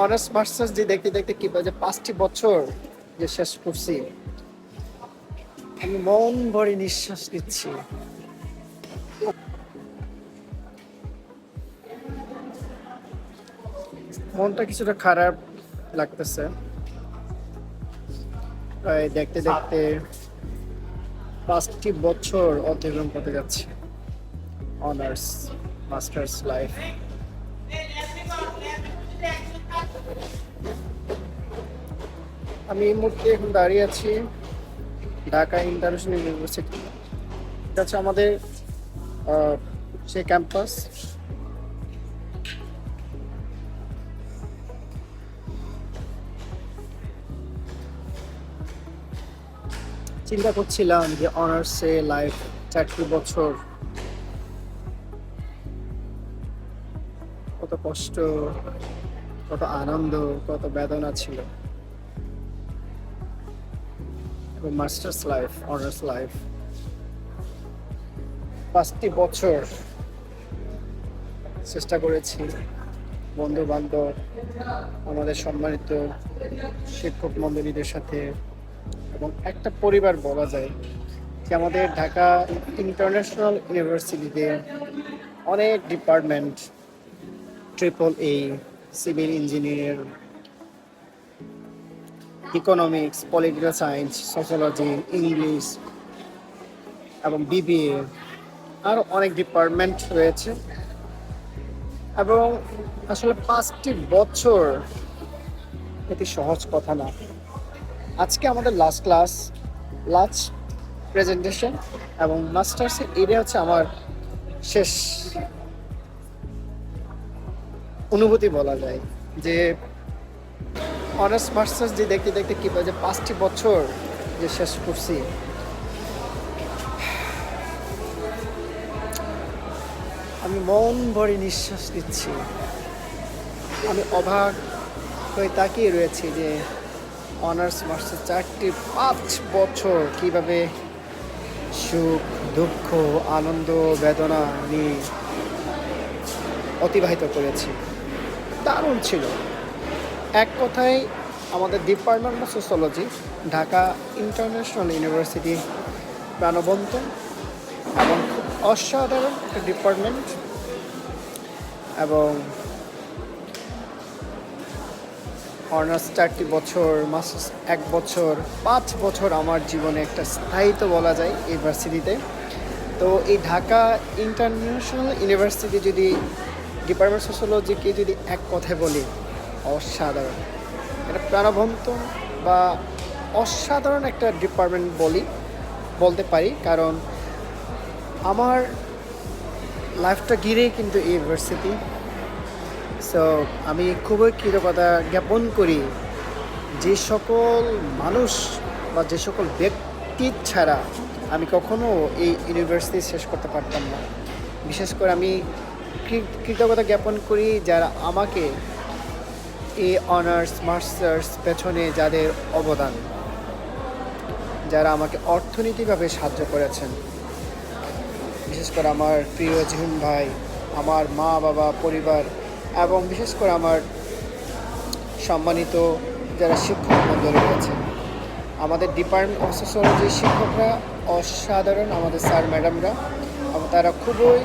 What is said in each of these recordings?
Honours masters যে দেখতে দেখতে কি বলে যে 5টি বছর যে শেষ করছি, আমি মন ভরে নিঃশ্বাস নিচ্ছি। মনটা কিছুটা খারাপ লাগতেছে। প্রায় দেখতে দেখতে 5টি বছর অতিক্রম করতে যাচ্ছে অনার্স মাস্টার্স লাইফ। আমি এই মুহূর্তে এখন দাঁড়িয়ে আছি ঢাকা ইন্টারন্যাশনাল ইউনিভার্সিটি। এটা হচ্ছে আমাদের সেই ক্যাম্পাস। চিন্তা করছিলাম যে অনার্সে লাইফ 4টি বছর কত কষ্ট, কত আনন্দ, কত বেদনা ছিল, এবং মাস্টার্স লাইফ, অনার্স লাইফ 5টি বছর চেষ্টা করেছি বন্ধু বান্ধব, আমাদের সম্মানিত শিক্ষক মণ্ডলীদের সাথে, এবং একটা পরিবার বলা যায় যে আমাদের ঢাকা ইন্টারন্যাশনাল ইউনিভার্সিটিতে অনেক department, AAA, civil engineer, economics, political science, sociology, English এবং BBA, আরও অনেক ডিপার্টমেন্ট রয়েছে। এবং আসলে 5টি বছর এটি সহজ কথা না। আজকে আমাদের লাস্ট ক্লাস, লাস্ট প্রেজেন্টেশন, এবং মাস্টার্সের এটা হচ্ছে আমার শেষ অনুভূতি বলা যায় যে অনার্স মাস্টার্স যে দেখতে দেখতে কী বলে যে 5টি বছর যে শেষ করছি, আমি মন ভরে নিঃশ্বাস নিচ্ছি। আমি অবাক হয়ে তাকিয়ে রয়েছি যে অনার্স মাস্টার্স 5 বছর কিভাবে সুখ, দুঃখ, আনন্দ, বেদনা নিয়ে অতিবাহিত করেছি। দারুণ ছিল। এক কথায় আমাদের department of sociology, Dhaka international university প্রাণবন্ত এবং খুব অসাধারণ একটা ডিপার্টমেন্ট। এবং অনার্স 4টি বছর, মাস্টার্স 1 বছর, 5 বছর আমার জীবনে একটা স্থায়িত্ব বলা যায় ইউনিভার্সিটিতে। তো এই ঢাকা ইন্টারন্যাশনাল ইউনিভার্সিটি যদি ডিপার্টমেন্ট সোশ্যোলজিকে যদি এক কথায় বলি, অসাধারণ। এটা প্রাণবন্ত বা অসাধারণ একটা ডিপার্টমেন্ট বলতে পারি, কারণ আমার লাইফটা ঘিরেই কিন্তু এই ইউনিভার্সিটি। সো আমি খুবই কৃতজ্ঞতা জ্ঞাপন করি যে সকল মানুষ বা যে সকল ব্যক্তি ছাড়া আমি কখনো এই ইউনিভার্সিটি শেষ করতে পারতাম না। বিশেষ করে আমি কৃতজ্ঞতা জ্ঞাপন করি যারা আমাকে এই অনার্স মাস্টার্স পেছনে যাদের অবদান, যারা আমাকে অর্থনৈতিকভাবে সাহায্য করেছেন। বিশেষ করে আমার প্রিয় জিহুন ভাই, আমার মা বাবা, পরিবার, এবং বিশেষ করে আমার সম্মানিত যারা শিক্ষক মণ্ডলী রয়েছেন। আমাদের ডিপার্টমেন্ট অফ সোশ্যোলজির শিক্ষকরা অসাধারণ, আমাদের স্যার ম্যাডামরা, এবং তারা খুবই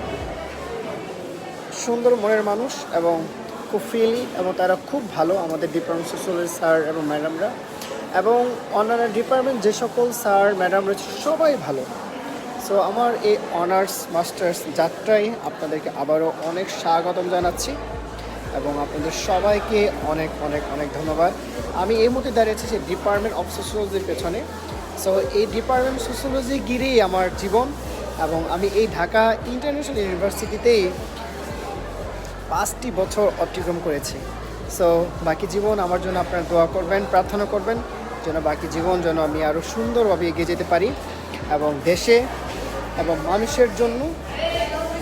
সুন্দর মনের মানুষ এবং খুব ফ্রিলি, এবং তারা খুব ভালো আমাদের ডিপার্টমেন্ট সোশ্যোলজি স্যার এবং ম্যাডামরা। এবং অন্যান্য ডিপার্টমেন্ট যে সকল স্যার ম্যাডাম রয়েছে সবাই ভালো। সো আমার এই অনার্স মাস্টার্স যাত্রায় আপনাদেরকে আবারও অনেক স্বাগতম জানাচ্ছি এবং আপনাদের সবাইকে অনেক অনেক অনেক ধন্যবাদ। আমি এই মুহূর্তে দাঁড়িয়েছি যে ডিপার্টমেন্ট অফ সোশ্যোলজির পেছনে। সো এই ডিপার্টমেন্ট সোশ্যোলজি ঘিরেই আমার জীবন, এবং আমি এই ঢাকা ইন্টারন্যাশনাল ইউনিভার্সিটিতেই 5টি বছর অতিক্রম করেছি। সো বাকি জীবন আমার জন্য আপনারা দোয়া করবেন, প্রার্থনা করবেন যেন বাকি জীবন যেন আমি আরও সুন্দরভাবে এগিয়ে যেতে পারি, এবং দেশে এবং মানুষের জন্য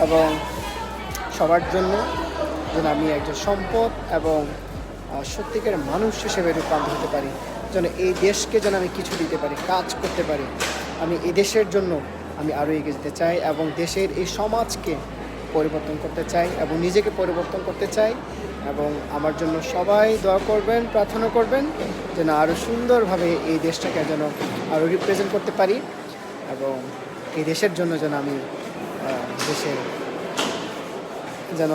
এবং সবার জন্য যেন আমি একজন সম্পদ এবং সত্যিকার মানুষ হিসেবে রূপান্তর হতে পারি, যেন এই দেশকে যেন আমি কিছু দিতে পারি, কাজ করতে পারি। আমি এই দেশের জন্য আমি আরও এগিয়ে যেতে চাই এবং দেশের এই সমাজকে পরিবর্তন করতে চাই এবং নিজেকে পরিবর্তন করতে চাই, এবং আমার জন্য সবাই দোয়া করবেন, প্রার্থনা করবেন যেন আরও সুন্দরভাবে এই দেশটাকে যেন আরও রিপ্রেজেন্ট করতে পারি এবং এই দেশের জন্য যেন আমি দেশে যেন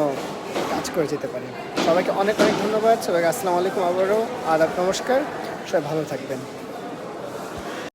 কাজ করে যেতে পারি। সবাইকে অনেক অনেক ধন্যবাদ। সবাইকে আসসালামু আলাইকুম, আবারও আদাব, নমস্কার। সবাই ভালো থাকবেন।